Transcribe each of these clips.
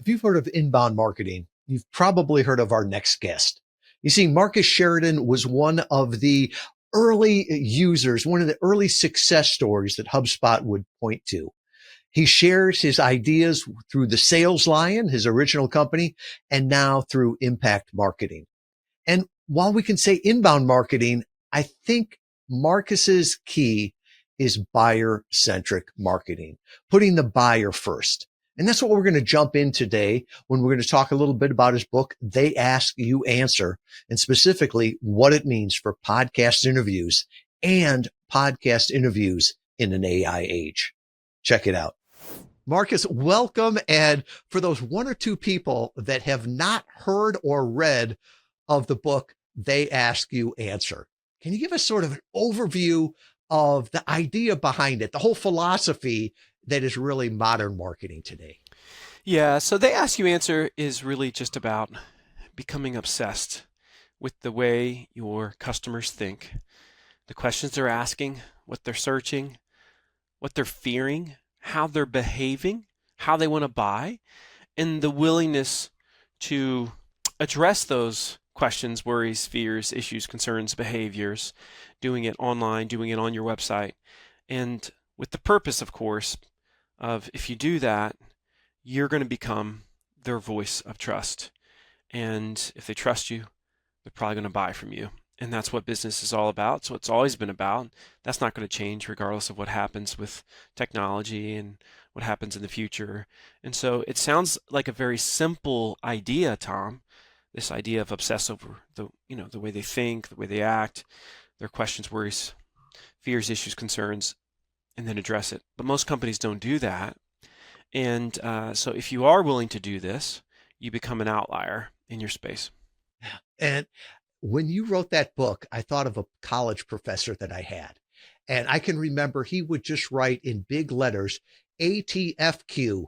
If you've heard of inbound marketing, you've probably heard of our next guest. You see, Marcus Sheridan was one of the early users, one of the early success stories that HubSpot would point to. He shares his ideas through the Sales Lion, his original company, and now through impact marketing. And while we can say inbound marketing, I think Marcus's key is buyer-centric marketing, putting the buyer first. And that's what we're going to jump in today when we're going to talk a little bit about his book, They Ask, You Answer, and specifically what it means for podcast interviews and podcast interviews in an AI age. Check it out. Marcus, welcome. And for those one or two people that have not heard or read of the book, They Ask, You Answer, can you give us sort of an overview of the idea behind it, the whole philosophy that is really modern marketing today? Yeah, so They Ask, You Answer is really just about becoming obsessed with the way your customers think, the questions they're asking, what they're searching, what they're fearing, how they're behaving, how they want to buy, and the willingness to address those questions, worries, fears, issues, concerns, behaviors, doing it online, doing it on your website. And with the purpose, of course, of if you do that, you're going to become their voice of trust. And if they trust you, they're probably going to buy from you. And that's what business is all about. So it's always been about. That's not going to change regardless of what happens with technology and what happens in the future. And so it sounds like a very simple idea, Tom, this idea of obsess over the way they think, the way they act, their questions, worries, fears, issues, concerns, and then address it. But most companies don't do that. And so if you are willing to do this, you become an outlier in your space. And when you wrote that book, I thought of a college professor that I had. And I can remember he would just write in big letters, ATFQ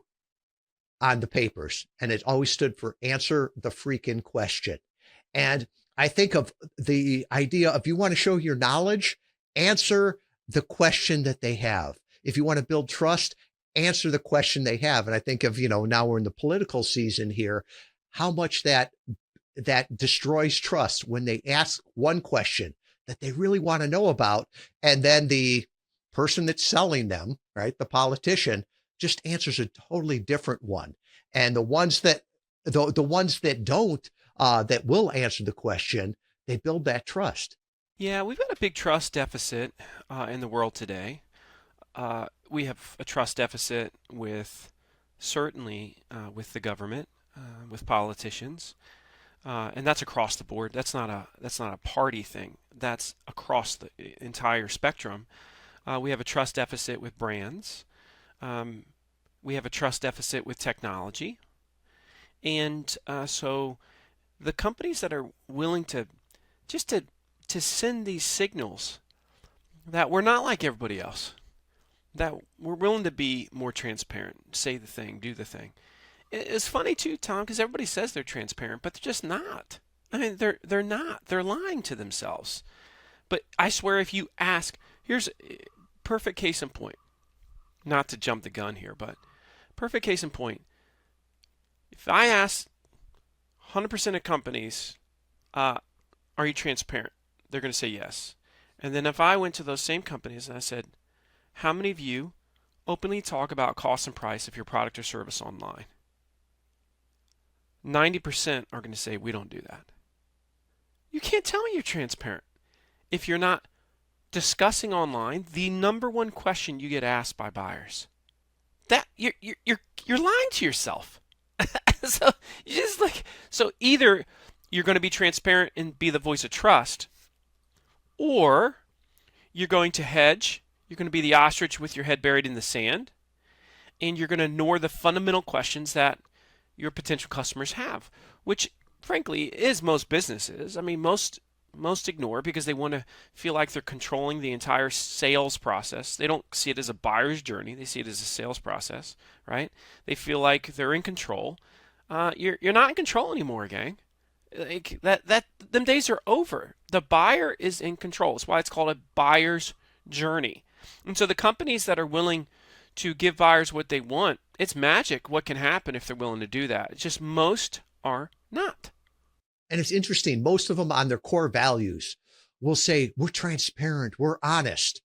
on the papers. And it always stood for answer the freaking question. And I think of the idea of you want to show your knowledge, answer the question that they have. If you want to build trust, answer the question they have. And I think of, now we're in the political season here, how much that destroys trust when they ask one question that they really want to know about. And then the person that's selling them, right, the politician, just answers a totally different one. And the ones that don't, that will answer the question, they build that trust. Yeah, we've got a big trust deficit in the world today. We have a trust deficit with certainly with the government, with politicians. And that's across the board. That's not a party thing. That's across the entire spectrum. We have a trust deficit with brands. We have a trust deficit with technology. And so the companies that are willing to just to send these signals that we're not like everybody else, that we're willing to be more transparent, say the thing, do the thing. It's funny too, Tom, because everybody says they're transparent, but they're just not. I mean, they're not. They're lying to themselves. But I swear, if you ask, here's a perfect case in point. Not to jump the gun here, but perfect case in point. If I ask 100% of companies, are you transparent? They're going to say yes. And then if I went to those same companies and I said, how many of you openly talk about cost and price of your product or service online? 90% are going to say, we don't do that. You can't tell me you're transparent if you're not discussing online the number one question you get asked by buyers. That you're lying to yourself. So either you're going to be transparent and be the voice of trust, or you're going to hedge. You're going to be the ostrich with your head buried in the sand, and you're going to ignore the fundamental questions that your potential customers have, which frankly is most businesses. I mean, most ignore because they want to feel like they're controlling the entire sales process. They don't see it as a buyer's journey. They see it as a sales process, right? They feel like they're in control. You're not in control anymore, gang. Like them days are over. The buyer is in control. That's why it's called a buyer's journey. And so the companies that are willing to give buyers what they want. It's magic what can happen if they're willing to do that. It's just most are not. And it's interesting. Most of them on their core values will say, we're transparent, we're honest.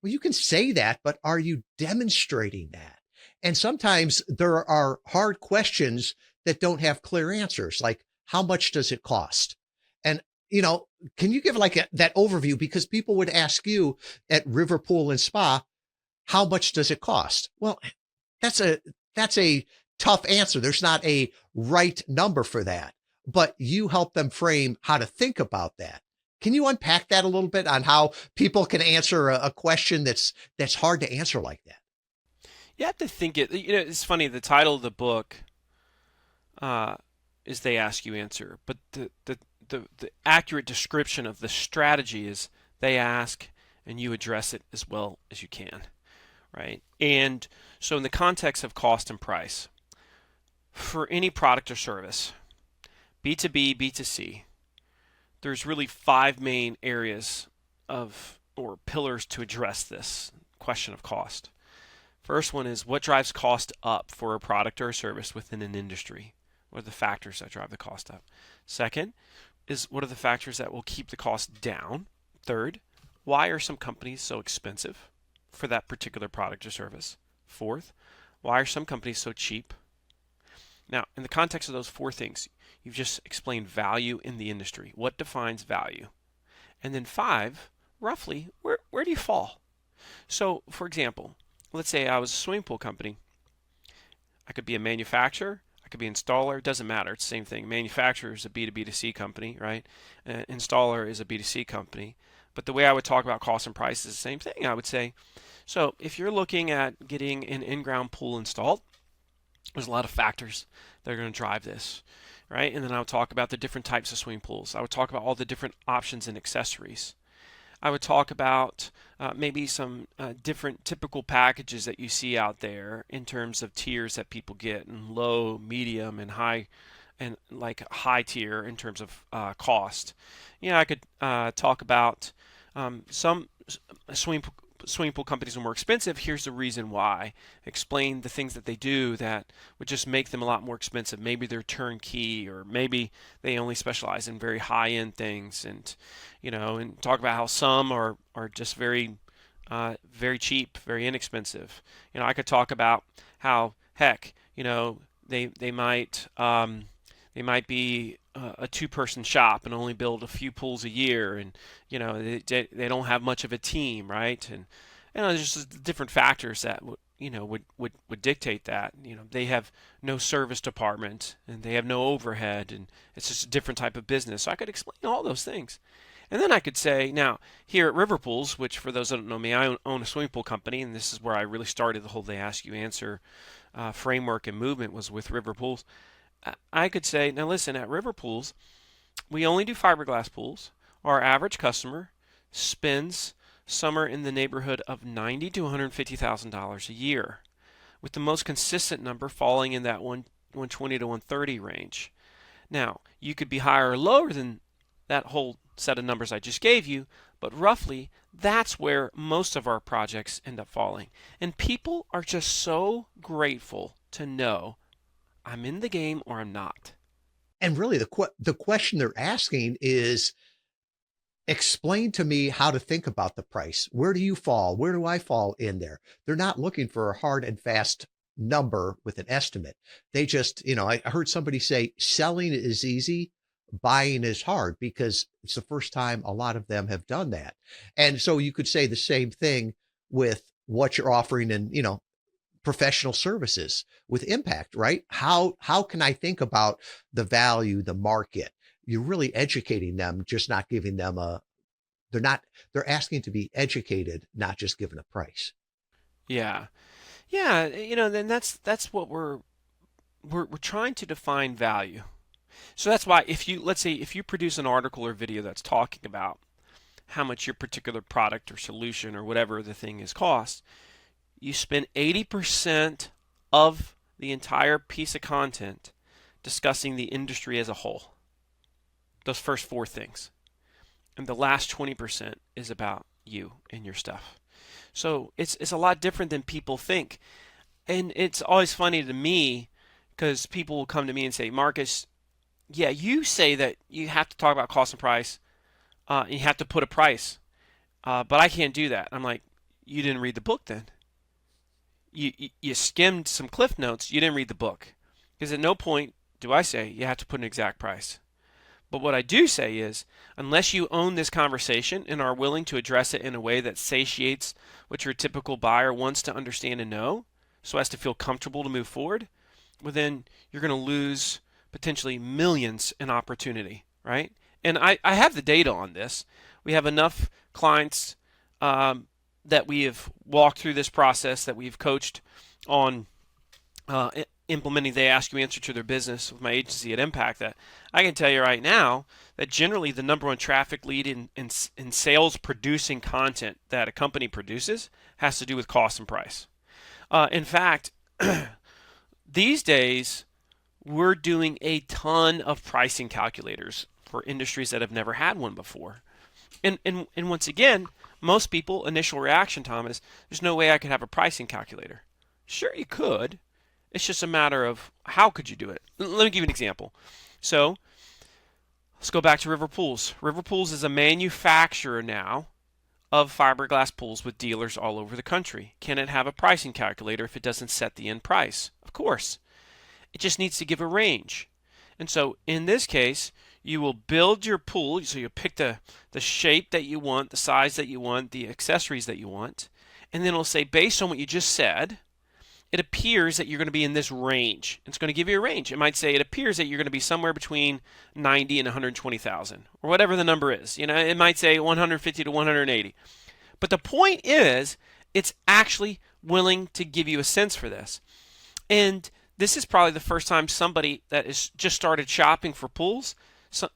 Well, you can say that, but are you demonstrating that? And sometimes there are hard questions that don't have clear answers, like how much does it cost? And, can you give like that overview? Because people would ask you at River Pool and Spa, how much does it cost? Well, that's a that's a tough answer. There's not a right number for that, but you help them frame how to think about that. Can you unpack that a little bit on how people can answer a question that's hard to answer like that? You have to think it. It's funny. The title of the book uh, is "They Ask You Answer," but the accurate description of the strategy is they ask and you address it as well as you can, right? And so, in the context of cost and price, for any product or service, B2B, B2C, there's really five main areas of or pillars to address this question of cost. First one is what drives cost up for a product or a service within an industry? What are the factors that drive the cost up? Second is what are the factors that will keep the cost down? Third, why are some companies so expensive for that particular product or service? Fourth, why are some companies so cheap? Now, in the context of those four things, you've just explained value in the industry. What defines value? And then five, roughly, where do you fall? So, for example, let's say I was a swimming pool company. I could be a manufacturer. I could be an installer. It doesn't matter. It's the same thing. Manufacturer is a B2B2C company, right? Installer is a B2C company. But the way I would talk about cost and price is the same thing. I would say, so if you're looking at getting an in-ground pool installed, there's a lot of factors that are going to drive this, right? And then I would talk about the different types of swimming pools. I would talk about all the different options and accessories. I would talk about maybe some different typical packages that you see out there in terms of tiers that people get, and low, medium, and high, and like high tier in terms of cost. I could talk about some swimming pool companies are more expensive. Here's the reason why. Explain the things that they do that would just make them a lot more expensive. Maybe they're turnkey, or maybe they only specialize in very high-end things, and and talk about how some are just very cheap, very inexpensive. I could talk about how heck, they might be a two-person shop and only build a few pools a year, and they don't have much of a team, right? And there's just different factors that would dictate that. They have no service department and they have no overhead, and it's just a different type of business. So I could explain all those things. And then I could say, now, here at River Pools, which for those that don't know me, I own a swimming pool company, and this is where I really started the whole They Ask You Answer framework and movement, was with River Pools. I could say, now listen, at River Pools, we only do fiberglass pools. Our average customer spends somewhere in the neighborhood of $90,000 to $150,000 a year, with the most consistent number falling in that 120 to 130 range. Now, you could be higher or lower than that whole set of numbers I just gave you, but roughly that's where most of our projects end up falling. And people are just so grateful to know I'm in the game or I'm not. And really, the question they're asking is, explain to me how to think about the price. Where do you fall? Where do I fall in there? They're not looking for a hard and fast number with an estimate. They just, I heard somebody say selling is easy, buying is hard, because it's the first time a lot of them have done that. And so you could say the same thing with what you're offering in, professional services with impact, right? How can I think about the value, the market? You're really educating them, just not giving them they're asking to be educated, not just given a price. Yeah. Yeah, then that's what we're trying to define value. So that's why, let's say if you produce an article or video that's talking about how much your particular product or solution or whatever the thing is cost, you spend 80% of the entire piece of content discussing the industry as a whole. Those first four things. And the last 20% is about you and your stuff. So it's a lot different than people think. And it's always funny to me because people will come to me and say, Marcus, yeah, you say that you have to talk about cost and price, and you have to put a price, but I can't do that. I'm like, you didn't read the book then. You skimmed some cliff notes. You didn't read the book. Because at no point do I say you have to put an exact price. But what I do say is, unless you own this conversation and are willing to address it in a way that satiates what your typical buyer wants to understand and know, so as to feel comfortable to move forward, well, then you're going to lose potentially millions in opportunity, right? And I have the data on this. We have enough clients that we have walked through this process, that we've coached on uh, implementing the Ask You Answer to their business with my agency at Impact, that I can tell you right now that generally the number one traffic lead in sales producing content that a company produces has to do with cost and price. In fact, these days we're doing a ton of pricing calculators for industries that have never had one before. And once again, most people initial reaction, Tom, is there's no way I could have a pricing calculator. Sure, you could. It's just a matter of how could you do it. Let me give you an example. So let's go back to River Pools. River Pools is a manufacturer now of fiberglass pools with dealers all over the country. Can it have a pricing calculator if it doesn't set the end price? Of course. It just needs to give a range. And so in this case, you will build your pool. So you pick the shape that you want, the size that you want, the accessories that you want. And then it'll say, based on what you just said, it appears that you're going to be in this range. It's going to give you a range. It might say it appears that you're going to be somewhere between 90 and 120,000 or whatever the number is. You know, it might say 150 to 180. But the point is, it's actually willing to give you a sense for this. And this is probably the first time somebody that has just started shopping for pools, so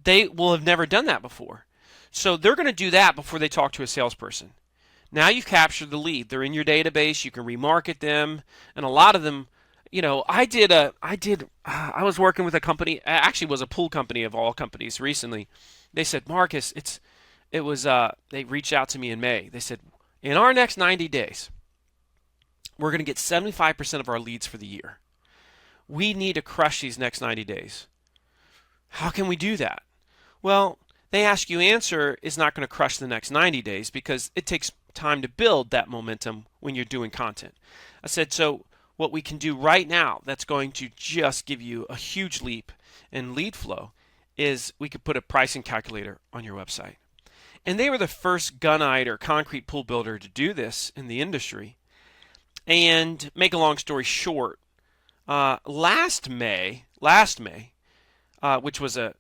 they will have never done that before. So they're going to do that before they talk to a salesperson. Now you've captured the lead. They're in your database. You can remarket them, and a lot of them, you know, I was working with a company. Actually, was a pool company of all companies recently. They said, Marcus, they reached out to me in May. They said, in our next 90 days, we're going to get 75% of our leads for the year. We need to crush these next 90 days. How can we do that? Well, they Ask You Answer is not going to crush the next 90 days because it takes time to build that momentum when you're doing content. I said, so what we can do right now that's going to just give you a huge leap in lead flow is we could put a pricing calculator on your website. And they were the first gunite or concrete pool builder to do this in the industry. And make a long story short, last May, which was a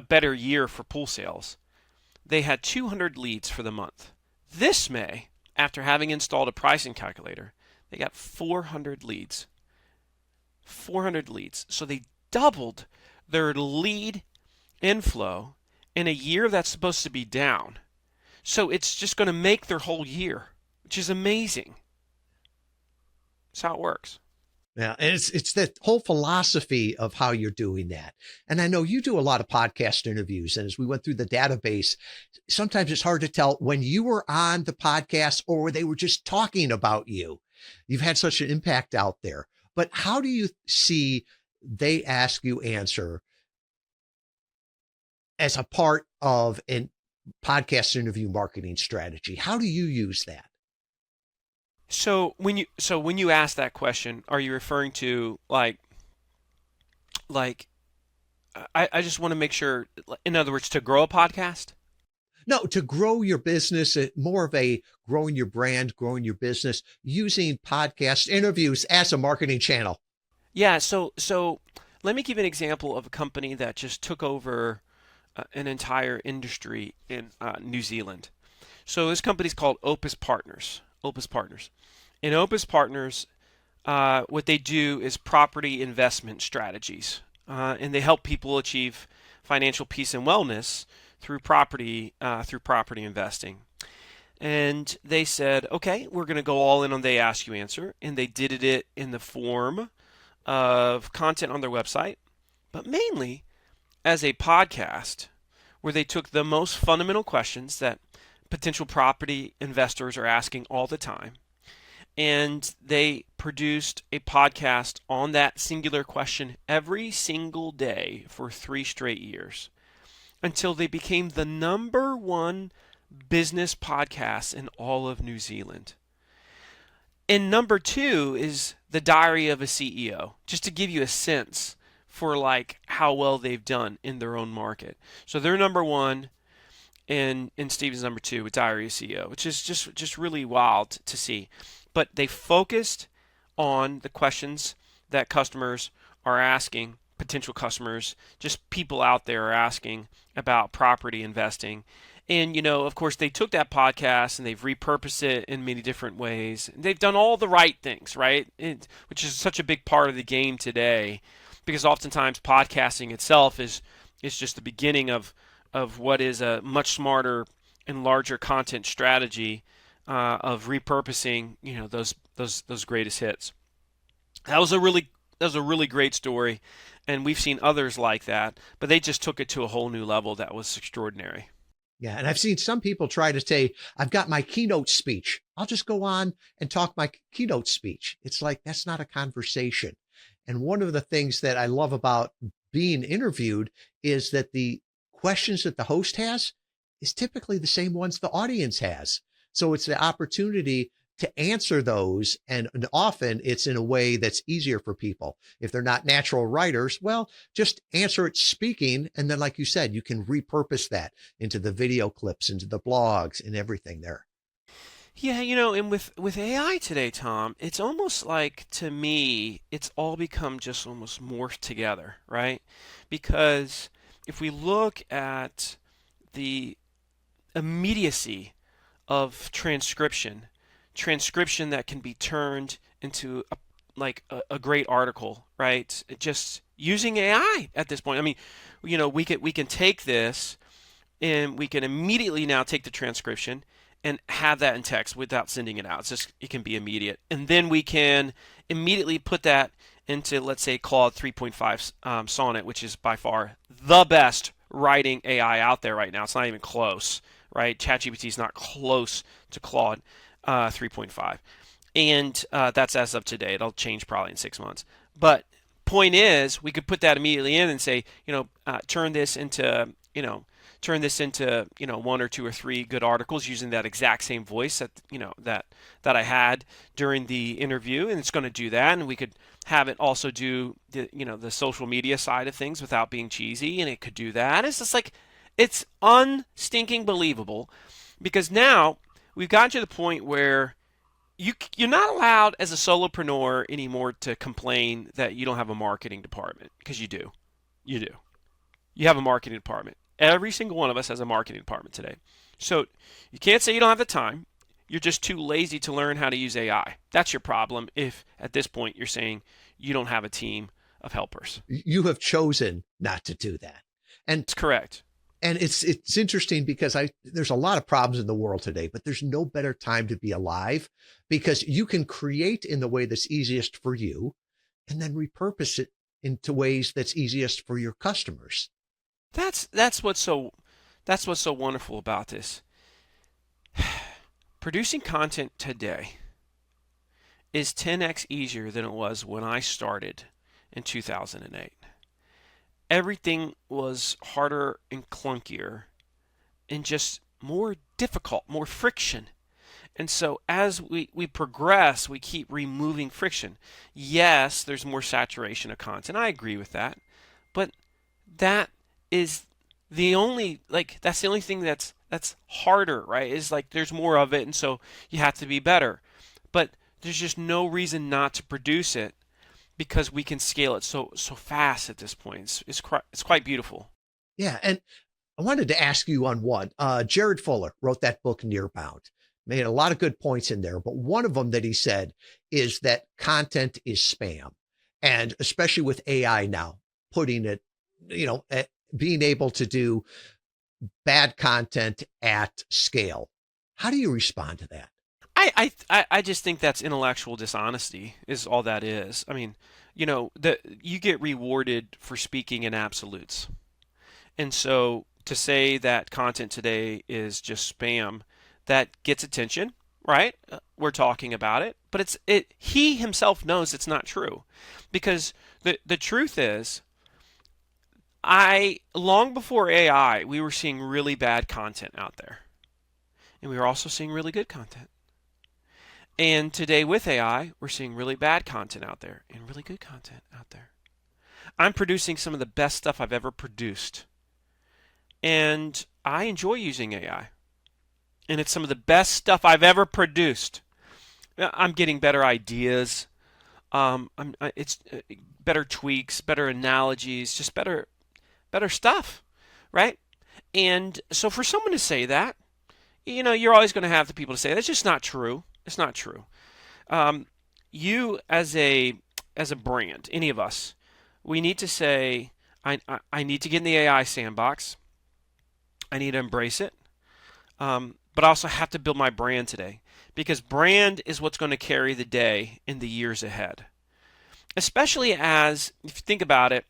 better year for pool sales, they had 200 leads for the month. This May, after having installed a pricing calculator, they got 400 leads. 400 leads. So they doubled their lead inflow in a year that's supposed to be down. So it's just going to make their whole year, which is amazing. That's how it works. Yeah, and it's that whole philosophy of how you're doing that. And I know you do a lot of podcast interviews, and as we went through the database, sometimes it's hard to tell when you were on the podcast or they were just talking about you. You've had such an impact out there. But how do you see They Ask You Answer as a part of a podcast interview marketing strategy? How do you use that? So when you ask that question, are you referring to like I just want to make sure, in other words, to grow a podcast? No, to grow your business, more of a growing your brand, growing your business, using podcast interviews as a marketing channel. Yeah, so let me give you an example of a company that just took over an entire industry in New Zealand. So this company's called Opus Partners. Opus Partners. In Opus Partners, what they do is property investment strategies, and they help people achieve financial peace and wellness through property investing. And they said, okay, we're going to go all in on They Ask You Answer, and they did it in the form of content on their website, but mainly as a podcast where they took the most fundamental questions that potential property investors are asking all the time. And they produced a podcast on that singular question every single day for 3 straight years until they became the #1 business podcast in all of New Zealand. And #2 is The Diary of a CEO, just to give you a sense for like how well they've done in their own market. So they're #1, and Steven's #2 with Diary of a CEO, which is just really wild to see. But they focused on the questions that customers are asking, potential customers, just people out there are asking about property investing. And, of course, they took that podcast and they've repurposed it in many different ways. They've done all the right things, right? Which is such a big part of the game today, because oftentimes podcasting itself is just the beginning of what is a much smarter and larger content strategy of repurposing, those greatest hits. That was a really great story, and we've seen others like that, but they just took it to a whole new level that was extraordinary. Yeah. And I've seen some people try to say, I've got my keynote speech. I'll just go on and talk my keynote speech. It's like, that's not a conversation. And one of the things that I love about being interviewed is that the questions that the host has is typically the same ones the audience has. So it's the opportunity to answer those. And often it's in a way that's easier for people. If they're not natural writers, well, just answer it speaking. And then, like you said, you can repurpose that into the video clips, into the blogs and everything there. Yeah, and with AI today, Tom, it's almost like, to me, it's all become just almost morphed together, right? Because if we look at the immediacy of transcription that can be turned into a great article, right? Just using AI at this point. I mean, we can take this and we can immediately now take the transcription and have that in text without sending it out. It can be immediate, and then we can immediately put that into, let's say, Claude 3.5 Sonnet, which is by far the best writing AI out there right now. It's not even close, right? ChatGPT is not close to Claude 3.5, and that's as of today. It'll change probably in 6 months. But point is, we could put that immediately in and say, turn this into, one or two or three good articles using that exact same voice that I had during the interview, and it's going to do that. And we could have it also do the social media side of things without being cheesy, and it could do that. It's just like, it's unstinking believable, because now we've gotten to the point where you're not allowed as a solopreneur anymore to complain that you don't have a marketing department, because you do. You do. You have a marketing department. Every single one of us has a marketing department today. So you can't say you don't have the time. You're just too lazy to learn how to use AI. That's your problem if at this point you're saying you don't have a team of helpers. You have chosen not to do that. And It's correct. And it's interesting because there's a lot of problems in the world today, but there's no better time to be alive, because you can create in the way that's easiest for you and then repurpose it into ways that's easiest for your customers. That's what's so wonderful about this. Producing content today is 10x easier than it was when I started in 2008. Everything was harder and clunkier and just more difficult, more friction. And so as we progress, we keep removing friction. Yes, there's more saturation of content. I agree with that. But that is that's the only thing that's harder, right? Is like, there's more of it, and so you have to be better. But there's just no reason not to produce it, because we can scale it so fast at this point. It's quite beautiful. Yeah. And I wanted to ask you on one. Jared Fuller wrote that book, Nearbound. Made a lot of good points in there, but one of them that he said is that content is spam. And especially with AI now, putting it, being able to do bad content at scale. How do you respond to that? I just think that's intellectual dishonesty is all that is. I mean, you get rewarded for speaking in absolutes. And so to say that content today is just spam that gets attention, right? We're talking about it, but he himself knows it's not true, because the truth is, I long before AI, we were seeing really bad content out there, and we were also seeing really good content. And today with AI, we're seeing really bad content out there and really good content out there. I'm producing some of the best stuff I've ever produced, and I enjoy using AI. And it's some of the best stuff I've ever produced. I'm getting better ideas. It's better tweaks, better analogies, just better stuff, right? And so for someone to say that, you're always going to have the people to say that's just not true. It's not true. You as a brand, any of us, we need to say, I need to get in the AI sandbox. I need to embrace it. But I also have to build my brand today, because brand is what's going to carry the day in the years ahead. Especially as, if you think about it,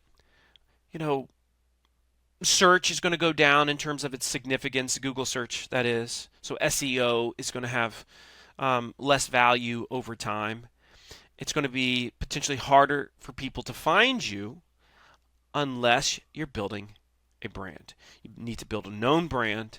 search is going to go down in terms of its significance, Google search, that is. So SEO is going to have less value over time. It's going to be potentially harder for people to find you unless you're building a brand. You need to build a known brand.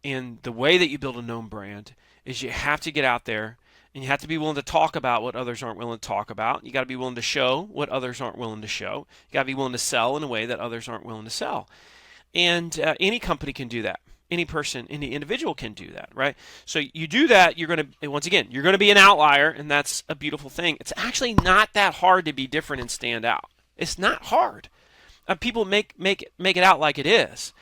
And the way that you build a known brand is you have to get out there, and you have to be willing to talk about what others aren't willing to talk about. You got to be willing to show what others aren't willing to show. You got to be willing to sell in a way that others aren't willing to sell. And any company can do that. Any person, any individual can do that, right? So you do that, you're going to, once again, you're going to be an outlier, and that's a beautiful thing. It's actually not that hard to be different and stand out. It's not hard. People make it out like it is.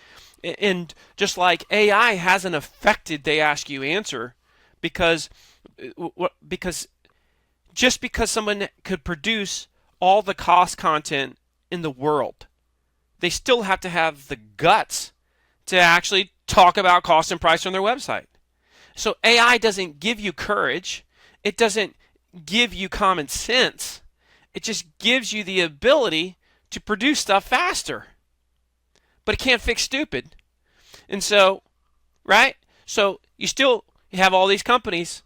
And just like AI hasn't affected they ask you answer, because just because someone could produce all the cost content in the world, they still have to have the guts to actually talk about cost and price on their website. So AI doesn't give you courage. It doesn't give you common sense. It just gives you the ability to produce stuff faster. But it can't fix stupid. And so, right? So you have all these companies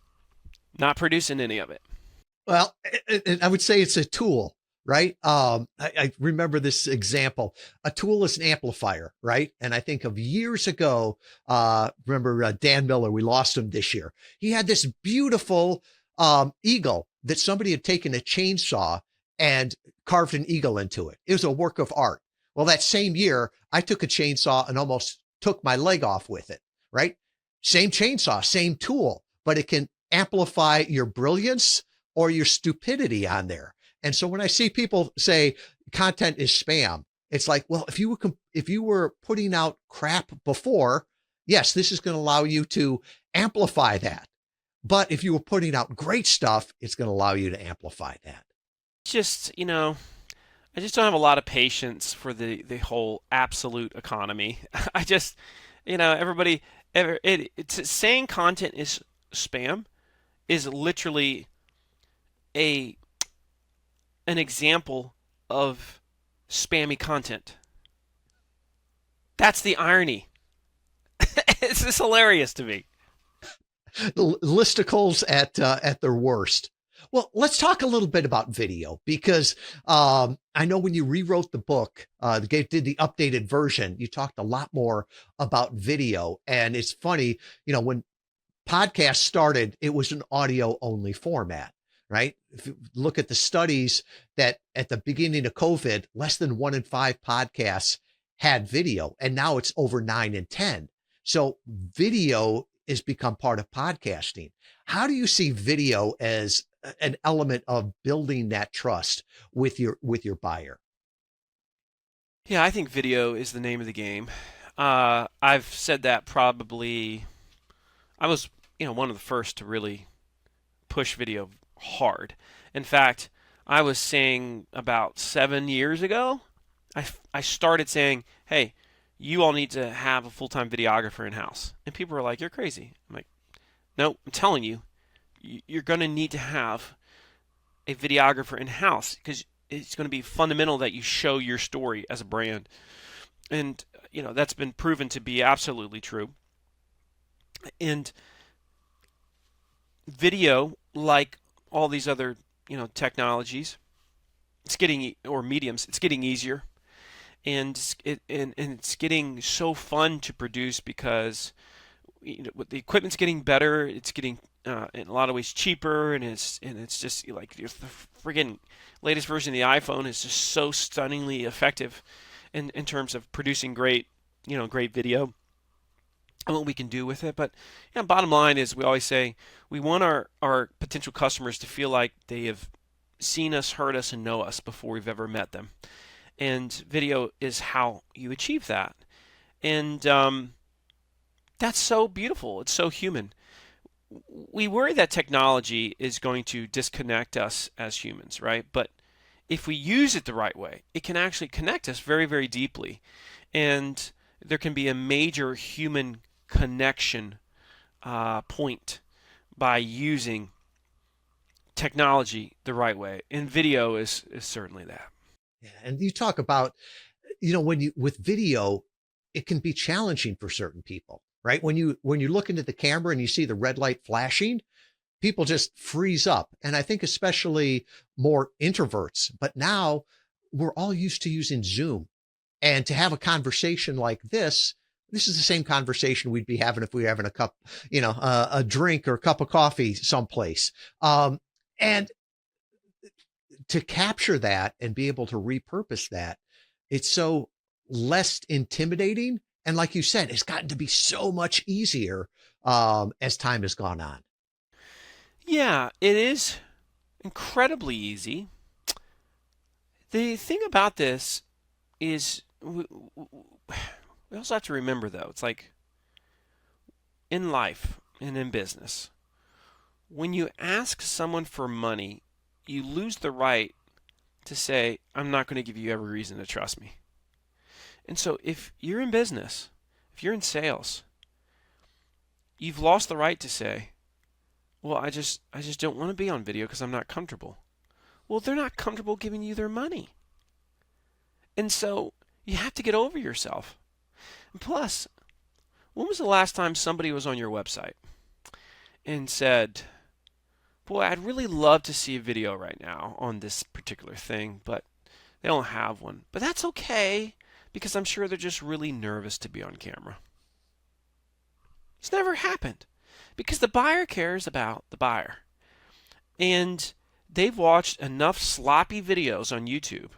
not producing any of it. Well, I would say it's a tool, right? I remember this example. A tool is an amplifier, right? And I think of years ago, remember Dan Miller, we lost him this year. He had this beautiful eagle that somebody had taken a chainsaw and carved an eagle into it. It was a work of art. Well, that same year, I took a chainsaw and almost took my leg off with it, right? Same chainsaw, same tool, but it can amplify your brilliance or your stupidity on there. And so when I see people say content is spam, it's like, well, if you were putting out crap before, yes, this is going to allow you to amplify that. But if you were putting out great stuff, it's going to allow you to amplify that. Just, I just don't have a lot of patience for the whole absolute economy. I just, everybody, saying content is spam is literally an example of spammy content. That's the irony. It's just hilarious to me. The listicles at their worst. Well, let's talk a little bit about video, because I know when you rewrote the book, did the updated version, you talked a lot more about video. And it's funny, when podcasts started, it was an audio only format, right? If you look at the studies that at the beginning of COVID, less than 1 in 5 podcasts had video, and now it's over 9 in 10. So video has become part of podcasting. How do you see video as an element of building that trust with your buyer? Yeah, I think video is the name of the game. I've said that probably. I was, one of the first to really push video hard. In fact, I was saying about 7 years ago, I started saying, hey, you all need to have a full-time videographer in-house. And people were like, you're crazy. I'm like, no, I'm telling you, you're going to need to have a videographer in-house, because it's going to be fundamental that you show your story as a brand. And, that's been proven to be absolutely true. And video, like all these other technologies, it's getting or mediums, it's getting easier, and it's getting so fun to produce because the equipment's getting better. It's getting in a lot of ways cheaper, and it's just like the friggin' latest version of the iPhone is just so stunningly effective in terms of producing great video and what we can do with it. But bottom line is, we always say we want our potential customers to feel like they have seen us, heard us, and know us before we've ever met them. And video is how you achieve that. And that's so beautiful. It's so human. We worry that technology is going to disconnect us as humans, right? But if we use it the right way, it can actually connect us very, very deeply. And there can be a major human connection point by using technology the right way. And video is certainly that. Yeah, and you talk about, when you with video, it can be challenging for certain people, right? When you look into the camera and you see the red light flashing, people just freeze up. And I think especially more introverts, but now we're all used to using Zoom, and to have a conversation like this is the same conversation we'd be having if we were having a cup, a drink or a cup of coffee someplace. And to capture that and be able to repurpose that, it's so less intimidating. And like you said, it's gotten to be so much easier as time has gone on. Yeah, it is incredibly easy. The thing about this is we also have to remember, though, it's like in life and in business, when you ask someone for money, you lose the right to say, I'm not going to give you every reason to trust me. And so if you're in business, if you're in sales, you've lost the right to say, well, I just don't want to be on video because I'm not comfortable. Well, they're not comfortable giving you their money. And so you have to get over yourself. And plus, when was the last time somebody was on your website and said, boy, I'd really love to see a video right now on this particular thing, but they don't have one. But that's okay, because I'm sure they're just really nervous to be on camera. It's never happened, because the buyer cares about the buyer. And they've watched enough sloppy videos on YouTube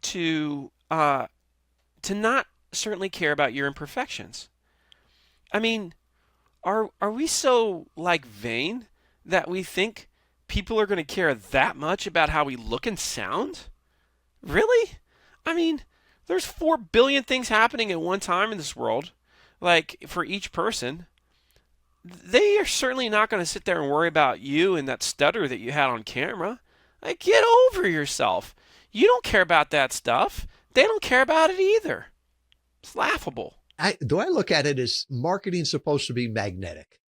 to not certainly care about your imperfections. I mean, are we so vain that we think people are going to care that much about how we look and sound? Really? I mean, there's 4 billion things happening at one time in this world, for each person. They are certainly not going to sit there and worry about you and that stutter that you had on camera. Get over yourself. You don't care about that stuff. They don't care about it either. It's laughable. The way I look at it is marketing supposed to be magnetic,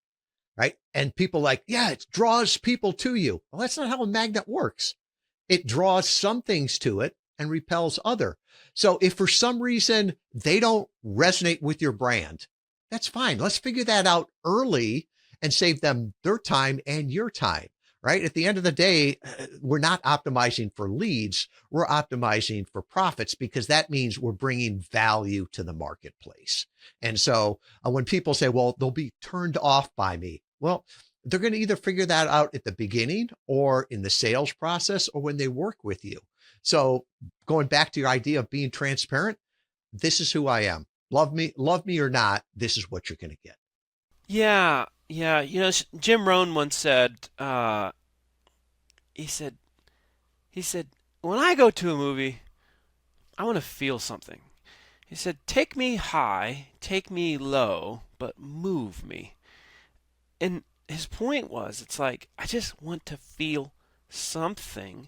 right? And people it draws people to you. Well, that's not how a magnet works. It draws some things to it and repels other. So if for some reason they don't resonate with your brand, that's fine. Let's figure that out early and save them their time and your time, right? At the end of the day, we're not optimizing for leads. We're optimizing for profits, because that means we're bringing value to the marketplace. And so when people say, well, they'll be turned off by me. Well, they're going to either figure that out at the beginning or in the sales process or when they work with you. So going back to your idea of being transparent, this is who I am. Love me or not, this is what you're going to get. Yeah, yeah. Jim Rohn once said, he said, when I go to a movie, I want to feel something. He said, take me high, take me low, but move me. And his point was, it's like, I just want to feel something,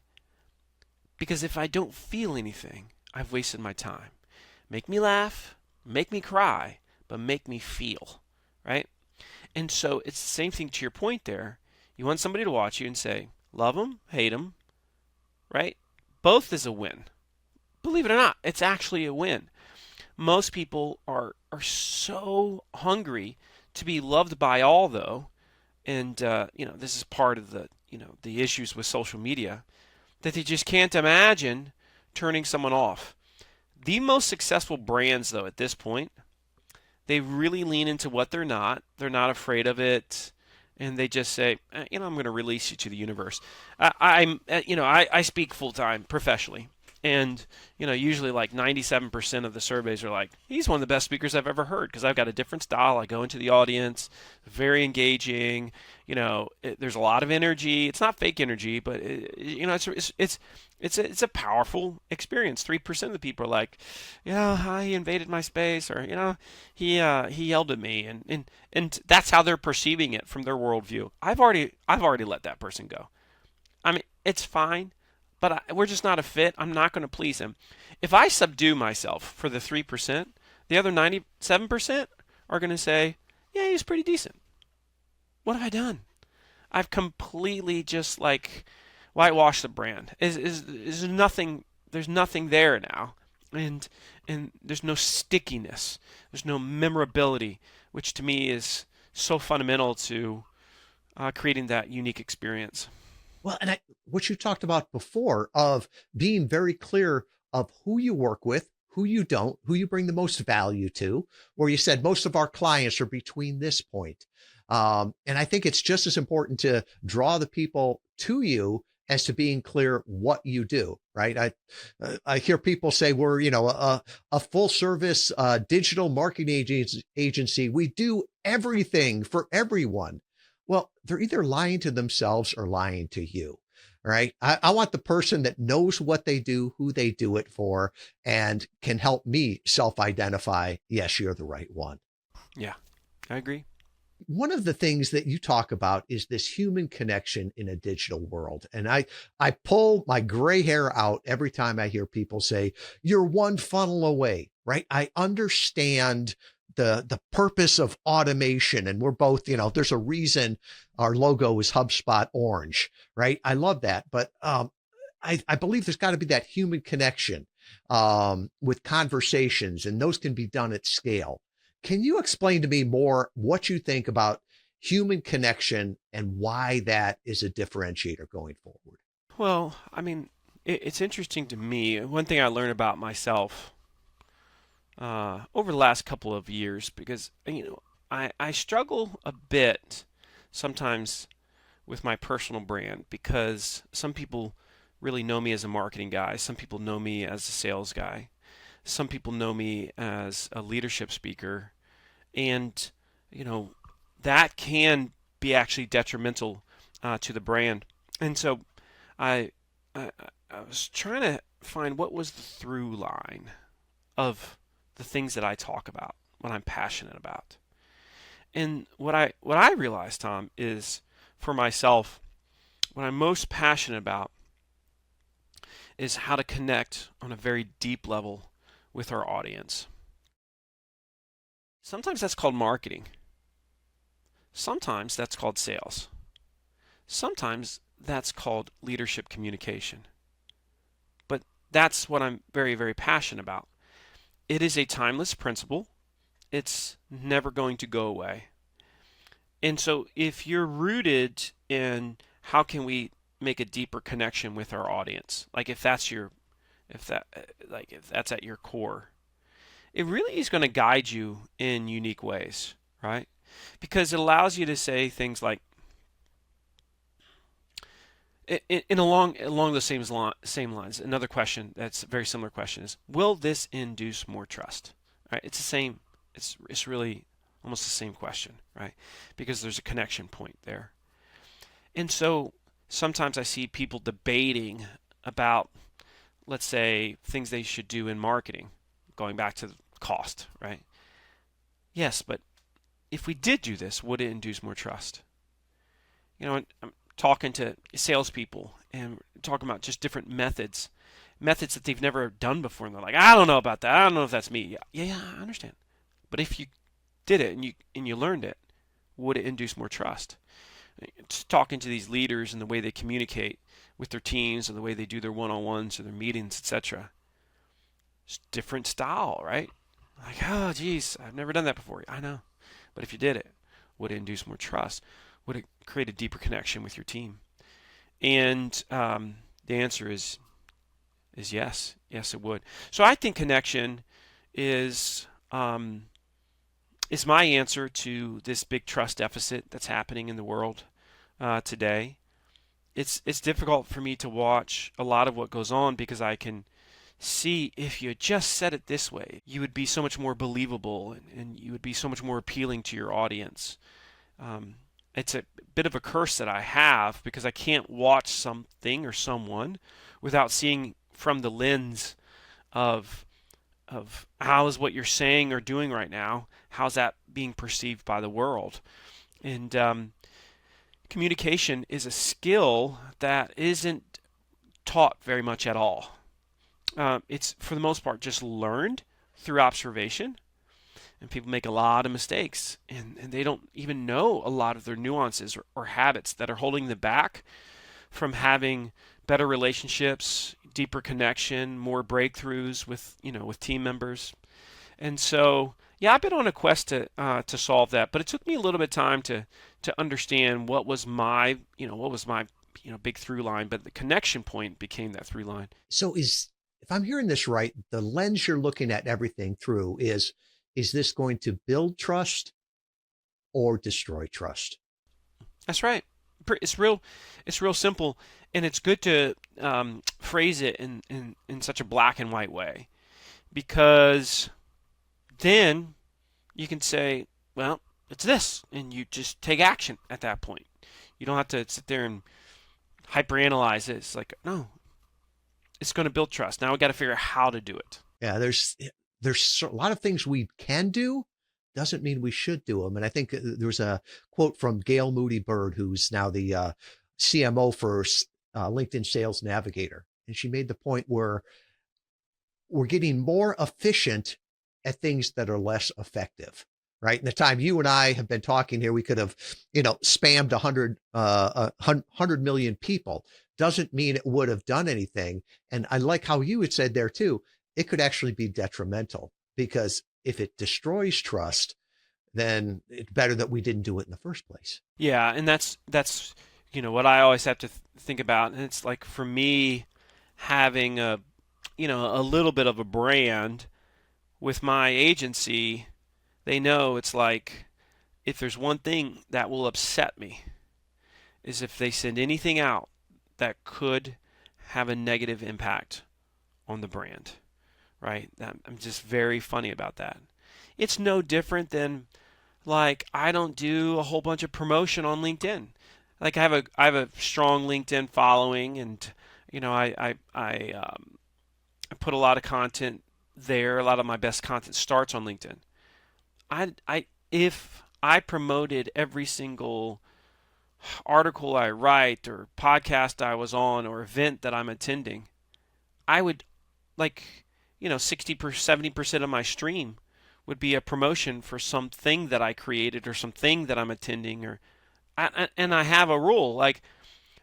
because if I don't feel anything, I've wasted my time. Make me laugh, make me cry, but make me feel, right? And so it's the same thing to your point there. You want somebody to watch you and say, love them, hate them, right? Both is a win. Believe it or not, it's actually a win. Most people are so hungry to be loved by all, though, And this is part of the issues with social media, that they just can't imagine turning someone off. The most successful brands, though, at this point, they really lean into what they're not. They're not afraid of it, and they just say, I'm going to release you to the universe. I speak full time professionally, and usually like 97% of the surveys are like, he's one of the best speakers I've ever heard, because I've got a different style. I go into the audience, very engaging. There's a lot of energy. It's not fake energy, but it's a powerful experience. 3% of the people are like, yeah, he invaded my space, or he yelled at me, and that's how they're perceiving it from their worldview. I've already let that person go. I mean, it's fine, but we're just not a fit. I'm not going to please him. If I subdue myself for the 3%, the other 97% are going to say, yeah, he's pretty decent. What have I done? I've completely just like whitewashed the brand. Is nothing? There's nothing there now, and there's no stickiness. There's no memorability, which to me is so fundamental to creating that unique experience. Well, and what you talked about before of being very clear of who you work with, who you don't, who you bring the most value to, where you said most of our clients are between this point. And I think it's just as important to draw the people to you as to being clear what you do, right? I hear people say we're, a full service digital marketing agency. We do everything for everyone. Well, they're either lying to themselves or lying to you, right? I want the person that knows what they do, who they do it for, and can help me self-identify. Yes, you're the right one. Yeah, I agree. One of the things that you talk about is this human connection in a digital world. And I pull my gray hair out every time I hear people say, you're one funnel away, right? I understand the purpose of automation. And we're both, there's a reason our logo is HubSpot orange, right? I love that. But I believe there's got to be that human connection with conversations, and those can be done at scale. Can you explain to me more what you think about human connection and why that is a differentiator going forward? Well, I mean, it's interesting to me. One thing I learned about myself over the last couple of years, because I struggle a bit sometimes with my personal brand, because some people really know me as a marketing guy. Some people know me as a sales guy. Some people know me as a leadership speaker, and you know that can be actually detrimental to the brand. And so I, I I was trying to find what was the through line of the things that I talk about, what I'm passionate about. And what I realized, Tom, is for myself, what I'm most passionate about is how to connect on a very deep level with our audience. Sometimes that's called marketing. Sometimes that's called sales. Sometimes that's called leadership communication. But that's what I'm very, very passionate about. It is a timeless principle. It's never going to go away. And so if you're rooted in how can we make a deeper connection with our audience, like if that's at your core, it really is going to guide you in unique ways, right? Because it allows you to say things like, along the same lines. Another question that's a very similar question is, will this induce more trust? Right? It's the same. It's really almost the same question, right? Because there's a connection point there. And so sometimes I see people debating about, let's say, things they should do in marketing, going back to the cost, right? Yes, but if we did do this, would it induce more trust? I'm talking to salespeople and talking about just different methods that they've never done before, and they're like, I don't know about that. I don't know if that's me. Yeah, I understand. But if you did it and you learned it, would it induce more trust? Just talking to these leaders and the way they communicate with their teams and the way they do their one-on-ones or their meetings, etc. It's different style, right? Like, oh, geez, I've never done that before. I know. But if you did it, would it induce more trust? would it create a deeper connection with your team? And the answer is yes. Yes, it would. So I think connection is um, is my answer to this big trust deficit that's happening in the world today. It's difficult for me to watch a lot of what goes on because I can see if you just said it this way, you would be so much more believable and you would be so much more appealing to your audience. Um, it's a bit of a curse that I have because I can't watch something or someone without seeing from the lens of how is what you're saying or doing right now, how's that being perceived by the world. And communication is a skill that isn't taught very much at all. It's for the most part just learned through observation, and people make a lot of mistakes, and they don't even know a lot of their nuances or habits that are holding them back from having better relationships, deeper connection, more breakthroughs with team members. And so, yeah, I've been on a quest to solve that, but it took me a little bit of time to understand what was my big through line, but the connection point became that through line. So if I'm hearing this right, the lens you're looking at everything through is this going to build trust or destroy trust? That's right. It's real simple, and it's good to phrase it in such a black and white way, because then you can say, well, it's this, and you just take action at that point. You don't have to sit there and hyperanalyze it. It's like, no, it's going to build trust. Now we got to figure out how to do it. Yeah, there's a lot of things we can do, doesn't mean we should do them. And I think there's a quote from Gail Moody Bird, who's now the CMO for LinkedIn Sales Navigator, and she made the point where we're getting more efficient at things that are less effective. Right. In the time you and I have been talking here, we could have, spammed 100 million people. Doesn't mean it would have done anything. And I like how you had said there too, it could actually be detrimental, because if it destroys trust, then it's better that we didn't do it in the first place. Yeah, and that's what I always have to think about, and it's like for me having a little bit of a brand with my agency, they know it's like if there's one thing that will upset me is if they send anything out that could have a negative impact on the brand, right? I'm just very funny about that. It's no different than like I don't do a whole bunch of promotion on LinkedIn. Like I have a strong LinkedIn following, and I put a lot of content there. A lot of my best content starts on LinkedIn. If I promoted every single article I write or podcast I was on or event that I'm attending, I would, like 60% 70% of my stream would be a promotion for something that I created or something that I'm attending. And I have a rule, like,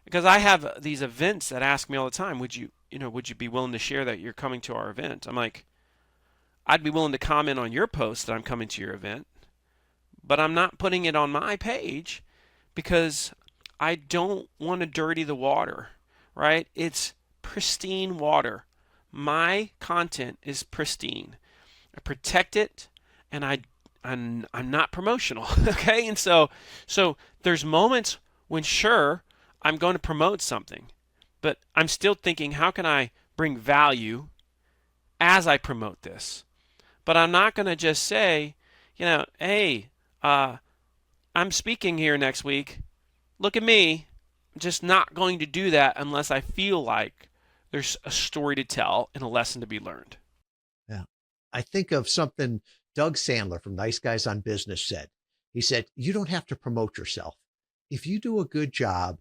because I have these events that ask me all the time, would you be willing to share that you're coming to our event? I'm like, I'd be willing to comment on your post that I'm coming to your event, but I'm not putting it on my page because I don't want to dirty the water, right? It's pristine water. My content is pristine. I protect it, and I'm not promotional, okay? And so there's moments when sure I'm going to promote something, but I'm still thinking, how can I bring value as I promote this? But I'm not going to just say, hey, I'm speaking here next week. Look at me. I'm just not going to do that unless I feel like there's a story to tell and a lesson to be learned. Yeah. I think of something Doug Sandler from Nice Guys on Business said. He said, you don't have to promote yourself. If you do a good job,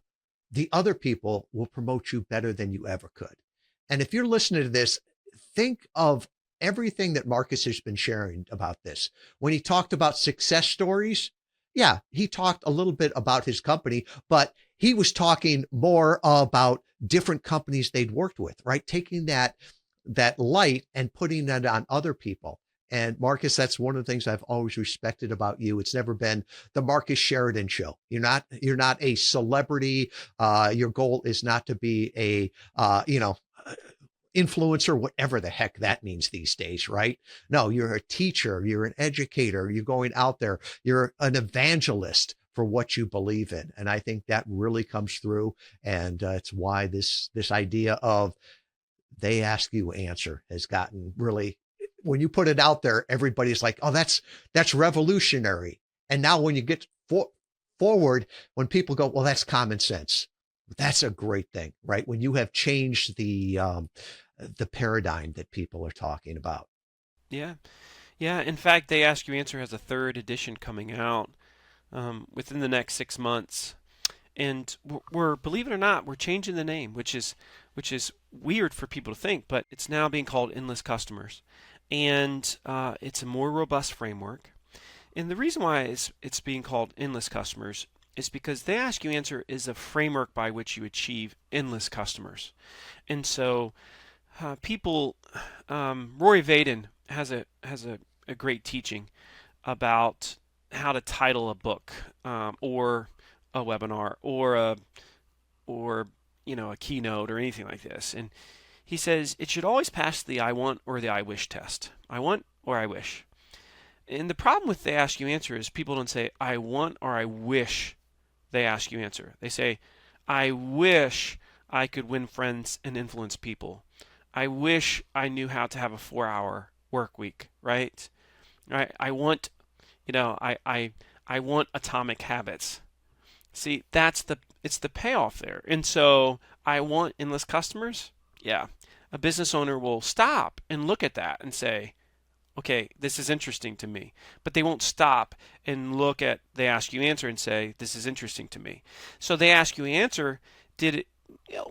the other people will promote you better than you ever could. And if you're listening to this, think of everything that Marcus has been sharing about this. When he talked about success stories, yeah, he talked a little bit about his company, but he was talking more about different companies they'd worked with, right? Taking that light and putting that on other people. And Marcus, that's one of the things I've always respected about you. It's never been the Marcus Sheridan show. You're not a celebrity. Your goal is not to be a, influencer, whatever the heck that means these days, right? No, you're a teacher, you're an educator, you're going out there, you're an evangelist for what you believe in. And I think that really comes through. And it's why this idea of they ask you answer has gotten really, when you put it out there, everybody's like, oh, that's revolutionary. And now when you get forward, when people go, well, that's common sense. That's a great thing, right? When you have changed the paradigm that people are talking about. Yeah. Yeah. In fact, They Ask You Answer has a third edition coming out within the next 6 months. And we're, believe it or not, we're changing the name, which is weird for people to think, but it's now being called Endless Customers, and it's a more robust framework. And the reason why it's being called Endless Customers is because They Ask You Answer is a framework by which you achieve endless customers. And so people, Rory Vaden has a great teaching about how to title a book or a webinar or a keynote or anything like this. And he says it should always pass the I want or the I wish test. I want or I wish. And the problem with They Ask You Answer is people don't say I want or I wish They Ask You Answer. They say I wish I could win friends and influence people. I wish I knew how to have a 4-hour work week, right? Right? I want, I want atomic habits. See, it's the payoff there. And so I want endless customers. Yeah. A business owner will stop and look at that and say, okay, this is interesting to me. But they won't stop and look at They Ask You Answer and say, this is interesting to me. So They Ask You Answer did it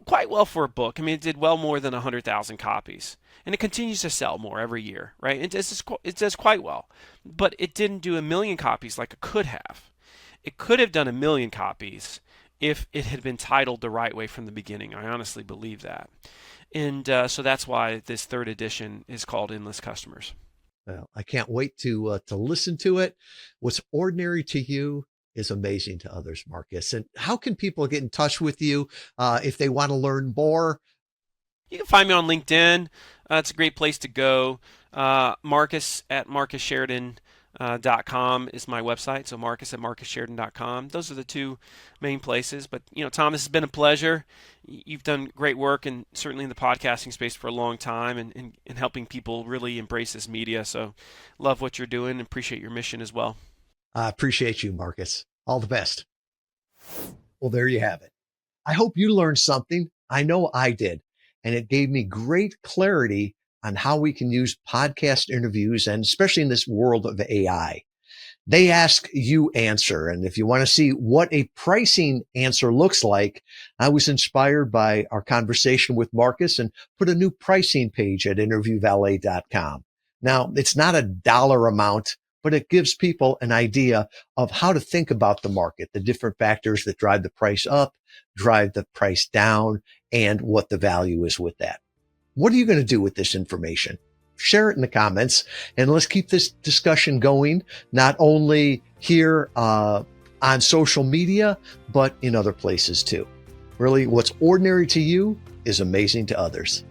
quite well for a book. I mean, it did well more than 100,000 copies. And it continues to sell more every year, right? It does quite well. But it didn't do 1 million copies like it could have. It could have done 1 million copies if it had been titled the right way from the beginning. I honestly believe that. And so that's why this third edition is called Endless Customers. Well, I can't wait to listen to it. What's ordinary to you is amazing to others, Marcus. And how can people get in touch with you if they want to learn more? You can find me on LinkedIn. It's a great place to go. Marcus at marcussheridan.com is my website. So Marcus at marcussheridan.com. Those are the two main places. But, Tom, this has been a pleasure. You've done great work, and certainly in the podcasting space for a long time, and helping people really embrace this media. So love what you're doing and appreciate your mission as well. I appreciate you, Marcus. All the best. Well, there you have it. I hope you learned something. I know I did. And it gave me great clarity on how we can use podcast interviews, and especially in this world of AI. They Ask You Answer. And if you want to see what a pricing answer looks like, I was inspired by our conversation with Marcus and put a new pricing page at interviewvalet.com. Now, it's not a dollar amount, but it gives people an idea of how to think about the market, the different factors that drive the price up, drive the price down, and what the value is with that. What are you going to do with this information? Share it in the comments, and let's keep this discussion going, not only here on social media, but in other places too. Really, what's ordinary to you is amazing to others.